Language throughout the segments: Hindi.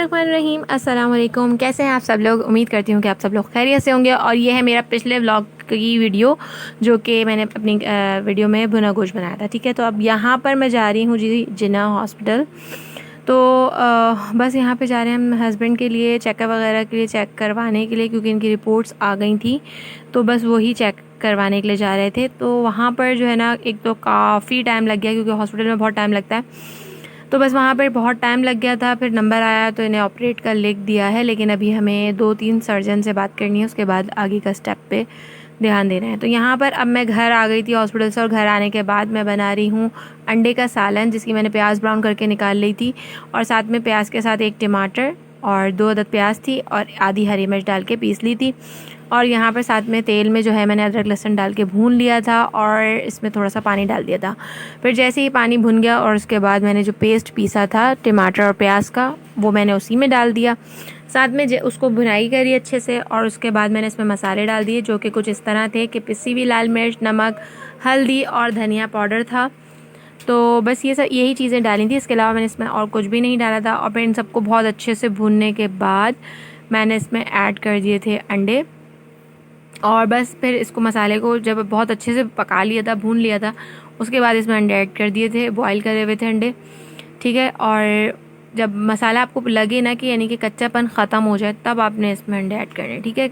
बिस्मिल्लाहिर्रहमानिर्रहीम। अस्सलाम वालेकुम। कैसे हैं आप सब लोग? उम्मीद करती हूँ कि आप सब लोग खैरियत से होंगे। और ये है मेरा पिछले व्लॉग की वीडियो जो कि मैंने अपनी वीडियो में भुना गोश्त बनाया था। ठीक है, तो अब यहाँ पर मैं जा रही हूँ जी जिन्ना हॉस्पिटल। तो बस यहाँ पे जा रहे हैं हम हस्बैंड के लिए चेकअप वगैरह के लिए, चेक करवाने के लिए, क्योंकि इनकी रिपोर्ट्स आ गई थी। तो बस वही चेक करवाने के लिए जा रहे थे। तो वहाँ पर जो है ना, एक तो काफ़ी टाइम लग गया क्योंकि हॉस्पिटल में बहुत टाइम लगता है। तो बस वहाँ पर बहुत टाइम लग गया था। फिर नंबर आया तो इन्हें ऑपरेट कर लिख दिया है, लेकिन अभी हमें 2-3 सर्जन से बात करनी है, उसके बाद आगे का स्टेप पे ध्यान देना है। तो यहाँ पर अब मैं घर आ गई थी हॉस्पिटल से, और घर आने के बाद मैं बना रही हूँ अंडे का सालन, जिसकी मैंने प्याज ब्राउन करके निकाल ली थी। और साथ में प्याज के साथ एक टमाटर और 2 अदद प्याज थी और आधी हरी मिर्च डाल के पीस ली थी। और यहाँ पर साथ में तेल में जो है मैंने अदरक लहसुन डाल के भून लिया था और इसमें थोड़ा सा पानी डाल दिया था। फिर जैसे ही पानी भुन गया और उसके बाद मैंने जो पेस्ट पीसा था टमाटर और प्याज का, वो मैंने उसी में डाल दिया। साथ में उसको भुनाई करी अच्छे से, और उसके बाद मैंने इसमें मसाले डाल दिए जो कि कुछ इस तरह थे कि पिसी हुई लाल मिर्च, नमक, हल्दी और धनिया पाउडर था। तो बस ये सब यही चीज़ें डाली थी, इसके अलावा मैंने इसमें और कुछ भी नहीं डाला था। और फिर इन सबको बहुत अच्छे से भूनने के बाद मैंने इसमें ऐड कर दिए थे अंडे। और बस फिर इसको मसाले को जब बहुत अच्छे से पका लिया था, भून लिया था, उसके बाद इसमें अंडे ऐड कर दिए थे, बॉईल करे हुए थे अंडे। ठीक है, और जब मसाला आपको लगे ना कि यानी कि कच्चापन ख़त्म हो जाए, तब आपने इसमें अंडे ऐड करने। ठीक है,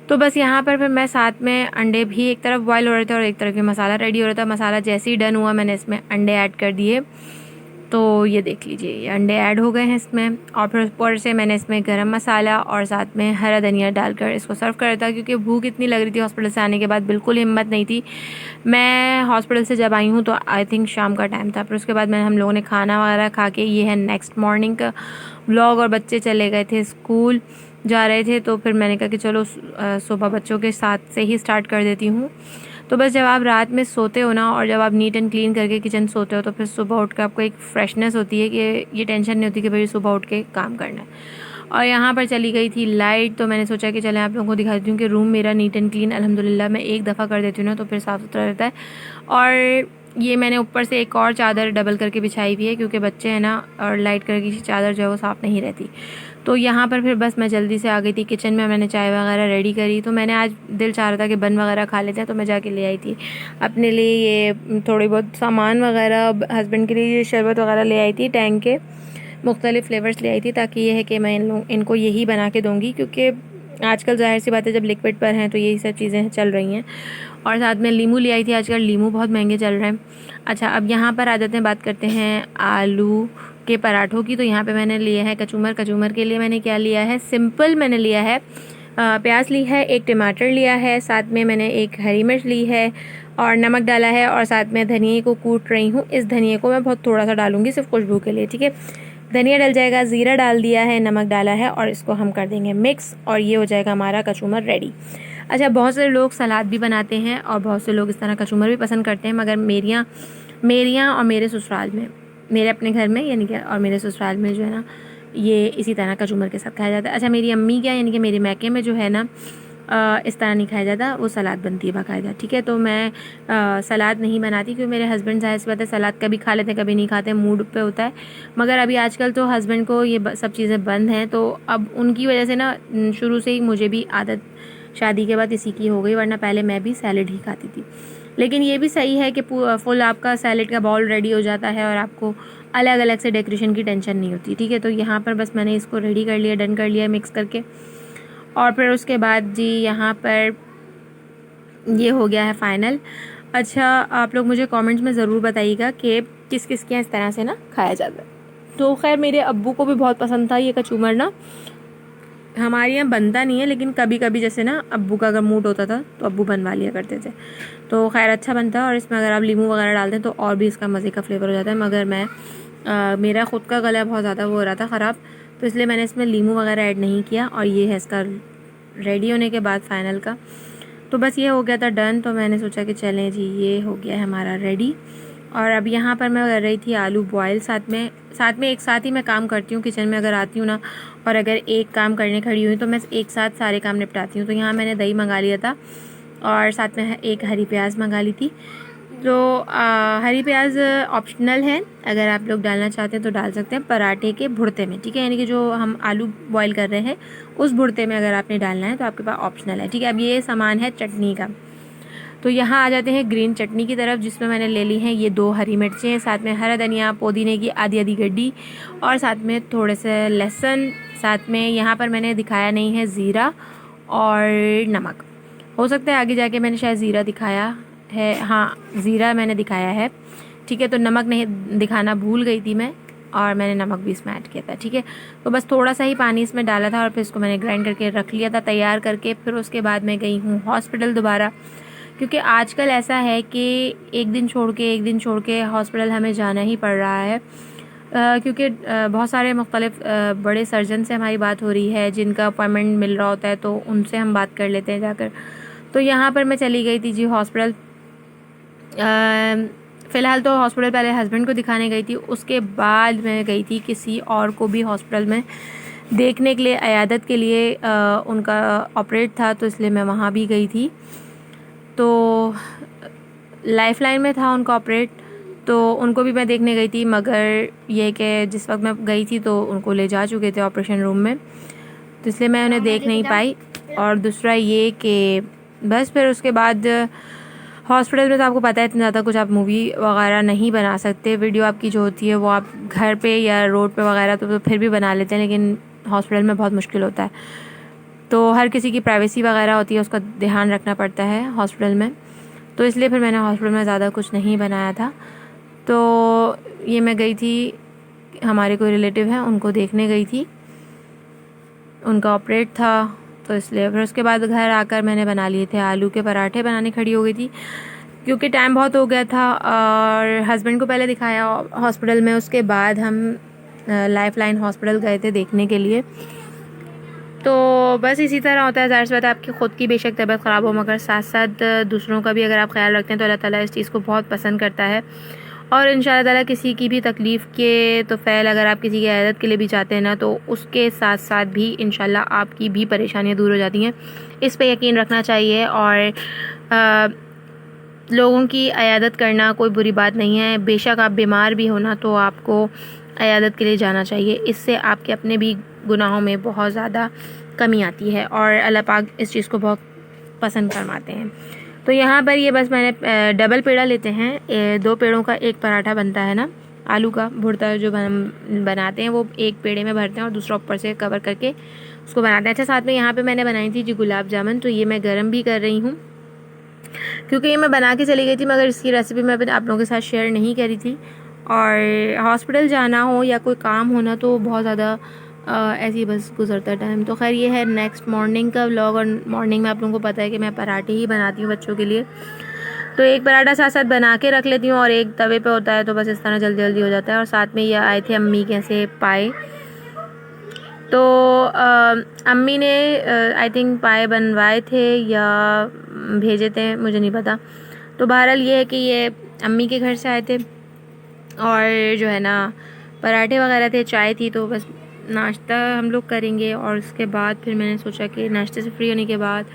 तो बस यहाँ पर फिर मैं साथ में अंडे भी एक तरफ बॉईल हो रहे थे और एक तरफ के मसाला रेडी हो रहा था। मसाला जैसे ही डन हुआ मैंने इसमें अंडे ऐड कर दिए। तो ये देख लीजिए, ये अंडे ऐड हो गए हैं इसमें। और फिर ऊपर से मैंने इसमें गरम मसाला और साथ में हरा धनिया डालकर इसको सर्व कर रहा था, क्योंकि भूख इतनी लग रही थी हॉस्पिटल से आने के बाद, बिल्कुल हिम्मत नहीं थी। मैं हॉस्पिटल से जब आई हूँ तो आई थिंक शाम का टाइम था। फिर उसके बाद हम लोगों ने खाना वगैरह खा के, ये है नेक्स्ट मॉर्निंग का व्लॉग। और बच्चे चले गए थे स्कूल, जा रहे थे। तो फिर मैंने कहा कि चलो सुबह बच्चों के साथ से ही स्टार्ट कर देती हूँ। तो बस जब आप रात में सोते हो ना, और जब आप नीट एंड क्लीन करके किचन सोते हो, तो फिर सुबह उठ कर आपको एक फ्रेशनेस होती है कि ये टेंशन नहीं होती कि भाई सुबह उठ के काम करना है। और यहाँ पर चली गई थी लाइट, तो मैंने सोचा कि चलें आप लोगों को दिखा देती हूँ कि रूम मेरा नीट एंड क्लीन अल्हम्दुलिल्लाह मैं एक दफ़ा कर देती हूँ ना तो फिर साफ़ सुथरा रहता है। और ये मैंने ऊपर से एक और चादर डबल करके बिछाई हुई है, क्योंकि बच्चे हैं ना, और लाइट कलर की चादर जो है वो साफ़ नहीं रहती। तो यहाँ पर फिर बस मैं जल्दी से आ गई थी किचन में, मैंने चाय वगैरह रेडी करी। तो मैंने आज दिल चाह रहा था कि बन वगैरह खा लेते हैं, तो मैं जाके ले आई थी अपने लिए ये थोड़ी बहुत सामान वगैरह। हस्बैंड के लिए ये शरबत वगैरह ले आई थी, टैंग के मुख्तलिफ़ फ्लेवर्स ले आई थी, ताकि ये है कि मैं इनको यही बना के दूँगी, क्योंकि आजकल ज़ाहिर सी बात है जब लिक्विड पर हैं तो यही सब चीज़ें चल रही हैं। और साथ में लीमू ले आई थी, आजकल लीमू बहुत महंगे चल रहे हैं। अच्छा, अब यहाँ पर आ जाते हैं, बात करते हैं आलू के पराठों की। तो यहाँ पे मैंने लिया है कचूमर। कचूमर के लिए मैंने क्या लिया है, सिंपल मैंने लिया है प्याज ली है, एक टमाटर लिया है, साथ में मैंने एक हरी मिर्च ली है और नमक डाला है, और साथ में धनिए को कूट रही हूँ। इस धनिए को मैं बहुत थोड़ा सा डालूंगी, सिर्फ खुशबू के लिए। ठीक है, धनिया डल जाएगा, ज़ीरा डाल दिया है, नमक डाला है, और इसको हम कर देंगे मिक्स, और ये हो जाएगा हमारा कचूमर रेडी। अच्छा, बहुत से लोग सलाद भी बनाते हैं और बहुत से लोग इस तरह कचूमर भी पसंद करते हैं, मगर मेरियाँ और मेरे ससुराल में, मेरे अपने घर में यानी कि, और मेरे ससुराल में जो है ना, ये इसी तरह कचूमर के साथ खाया जाता है। अच्छा, मेरी अम्मी क्या यानी कि मेरे मैके में जो है ना, इस तरह नहीं खाया जाता, वो सलाद बनती है बाकायदा। ठीक है, तो मैं सलाद नहीं बनाती, क्योंकि मेरे हस्बैंड ज़ाहिर सी बात है सलाद कभी खा लेते हैं कभी नहीं खाते, मूड पे होता है। मगर अभी आजकल तो हस्बैंड को ये सब चीज़ें बंद हैं, तो अब उनकी वजह से ना शुरू से ही मुझे भी आदत शादी के बाद इसी की हो गई, वरना पहले मैं भी सैलड ही खाती थी। लेकिन ये भी सही है कि फुल आपका सैलड का बाउल रेडी हो जाता है और आपको अलग अलग से डेकोरेशन की टेंशन नहीं होती। ठीक है, तो यहाँ पर बस मैंने इसको रेडी कर लिया, डन कर लिया मिक्स करके। और फिर उसके बाद जी यहाँ पर ये हो गया है फ़ाइनल। अच्छा, आप लोग मुझे कमेंट्स में ज़रूर बताइएगा कि किस किस के इस तरह से ना खाया जाता है। तो खैर मेरे अब्बू को भी बहुत पसंद था ये कचूमर ना। हमारे यहाँ बनता नहीं है, लेकिन कभी कभी जैसे ना अब्बू का अगर मूड होता था तो अब्बू बनवा लिया करते थे। तो खैर अच्छा बनता है, और इसमें अगर आप लीमू वगैरह डालते हैं तो और भी इसका मज़े का फ्लेवर हो जाता है। मगर मेरा ख़ुद का गला बहुत ज़्यादा वो हो रहा था ख़राब, तो इसलिए मैंने इसमें लीमू वगैरह ऐड नहीं किया। और ये है इसका रेडी होने के बाद फ़ाइनल का। तो बस ये हो गया था डन, तो मैंने सोचा कि चलें जी, ये हो गया है हमारा रेडी। और अब यहाँ पर मैं कर रही थी आलू बॉयल। साथ में एक साथ ही मैं काम करती हूँ किचन में, अगर आती हूँ ना, और अगर एक काम करने खड़ी हुई तो मैं एक साथ सारे काम निपटाती हूँ। तो यहाँ मैंने दही मंगा लिया था और साथ में एक हरी प्याज मंगा ली थी। तो हरी प्याज ऑप्शनल है, अगर आप लोग डालना चाहते हैं तो डाल सकते हैं पराठे के भुर्ते में, ठीक है, यानी कि जो हम आलू बॉईल कर रहे हैं उस भुर्ते में अगर आपने डालना है तो आपके पास ऑप्शनल है, ठीक है। अब ये सामान है चटनी का, तो यहाँ आ जाते हैं ग्रीन चटनी की तरफ, जिसमें मैंने ले ली हैं ये 2 हरी मिर्चें, साथ में हरा धनिया, पुदीने की आधी आधी गड्डी और साथ में थोड़े से लहसुन, साथ में यहाँ पर मैंने दिखाया नहीं है ज़ीरा और नमक। हो सकता है आगे जाके मैंने शायद ज़ीरा दिखाया है, हाँ ज़ीरा मैंने दिखाया है, ठीक है। तो नमक नहीं दिखाना भूल गई थी मैं, और मैंने नमक भी इसमें ऐड किया था, ठीक है। तो बस थोड़ा सा ही पानी इसमें डाला था और फिर इसको मैंने ग्राइंड करके रख लिया था तैयार करके। फिर उसके बाद मैं गई हूँ हॉस्पिटल दोबारा, क्योंकि आजकल ऐसा है कि एक दिन छोड़ के हॉस्पिटल हमें जाना ही पड़ रहा है, क्योंकि बहुत सारे मुख्तलिफ बड़े सर्जन से हमारी बात हो रही है जिनका अपॉइंटमेंट मिल रहा होता है, तो उनसे हम बात कर लेते हैं जाकर। तो यहाँ पर मैं चली गई थी जी हॉस्पिटल। फ़िलहाल तो हॉस्पिटल पहले हस्बैंड को दिखाने गई थी, उसके बाद मैं गई थी किसी और को भी हॉस्पिटल में देखने के लिए, अयादत के लिए। उनका ऑपरेट था तो इसलिए मैं वहाँ भी गई थी। तो लाइफलाइन में था उनका ऑपरेट, तो उनको भी मैं देखने गई थी, मगर ये कि जिस वक्त मैं गई थी तो उनको ले जा चुके थे ऑपरेशन रूम में, तो इसलिए मैं उन्हें देख नहीं पाई। और दूसरा ये कि बस फिर उसके बाद हॉस्पिटल में तो आपको पता है इतना ज़्यादा कुछ आप मूवी वगैरह नहीं बना सकते, वीडियो आपकी जो होती है वो आप घर पे या रोड पे वगैरह तो फिर भी बना लेते हैं, लेकिन हॉस्पिटल में बहुत मुश्किल होता है। तो हर किसी की प्राइवेसी वगैरह होती है, उसका ध्यान रखना पड़ता है हॉस्पिटल में, तो इसलिए फिर मैंने हॉस्पिटल में ज़्यादा कुछ नहीं बनाया था। तो ये मैं गई थी, हमारे कोई रिलेटिव हैं उनको देखने गई थी, उनका ऑपरेट था, तो इसलिए फिर उसके बाद घर आकर मैंने बना लिए थे आलू के पराठे, बनाने खड़ी हो गई थी क्योंकि टाइम बहुत हो गया था। और हस्बैंड को पहले दिखाया हॉस्पिटल में, उसके बाद हम लाइफलाइन हॉस्पिटल गए थे देखने के लिए। तो बस इसी तरह होता है, ज़ाहिर सी बात है आपकी ख़ुद की बेशक तबीयत ख़राब हो, मगर साथ साथ दूसरों का भी अगर आप ख्याल रखते हैं तो अल्लाह ताला इस चीज़ को बहुत पसंद करता है। और इंशाअल्लाह ताला किसी की भी तकलीफ़ के तो फ़ैल अगर आप किसी की इयादत के लिए भी चाहते हैं ना, तो उसके साथ साथ भी इंशाअल्लाह आपकी भी परेशानियाँ दूर हो जाती हैं, इस पे यकीन रखना चाहिए। और लोगों की इयादत करना कोई बुरी बात नहीं है, बेशक आप बीमार भी हो ना तो आपको इयादत के लिए जाना चाहिए, इससे आपके अपने भी गुनाहों में बहुत ज़्यादा कमी आती है और अल्लाह पाक इस चीज़ को बहुत पसंद फरमाते हैं। तो यहाँ पर ये बस मैंने डबल पेड़ा लेते हैं, 2 पेड़ों का एक पराठा बनता है ना, आलू का भुर्ता जो बनाते हैं वो एक पेड़े में भरते हैं और दूसरा ऊपर से कवर करके उसको बनाते हैं। अच्छा, साथ में यहाँ पे मैंने बनाई थी जी गुलाब जामुन, तो ये मैं गर्म भी कर रही हूँ क्योंकि ये मैं बना के चली गई थी, मगर इसकी रेसिपी मैं आप लोगों के साथ शेयर नहीं करी थी। और हॉस्पिटल जाना हो या कोई काम होना तो बहुत ज़्यादा ऐसे ही बस गुजरता टाइम। तो खैर ये है नेक्स्ट मॉर्निंग का व्लॉग, और मॉर्निंग में आप लोगों को पता है कि मैं पराठे ही बनाती हूँ बच्चों के लिए, तो एक पराठा साथ साथ बना के रख लेती हूँ और एक तवे पे होता है, तो बस इस तरह जल्दी जल्दी हो जाता है। और साथ में ये आए थे अम्मी के से पाए, तो अम्मी ने आई थिंक पाए बनवाए थे या भेजे थे, मुझे नहीं पता। तो बहरहाल ये है कि ये अम्मी के घर से आए थे, और जो है ना पराठे वगैरह थे, चाय थी, तो बस नाश्ता हम लोग करेंगे। और उसके बाद फिर मैंने सोचा कि नाश्ते से फ्री होने के बाद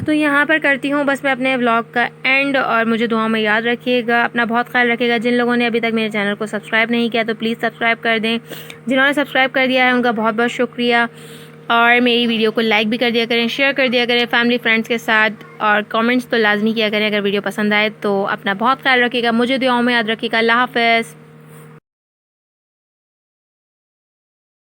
तो यहाँ पर करती हूँ बस मैं अपने व्लॉग का एंड। और मुझे दुआ में याद रखिएगा, अपना बहुत ख्याल रखिएगा। जिन लोगों ने अभी तक मेरे चैनल को सब्सक्राइब नहीं किया तो प्लीज़ सब्सक्राइब कर दें, जिन्होंने सब्सक्राइब कर दिया है उनका बहुत बहुत शुक्रिया। और मेरी वीडियो को लाइक भी कर दिया करें, शेयर कर दिया करें फैमिली फ्रेंड्स के साथ, और कमेंट्स तो लाजमी किया करें अगर वीडियो पसंद आए तो। अपना बहुत ख्याल रखिएगा, मुझे दुआओं में याद रखिएगा। अल्लाह हाफ़िज़।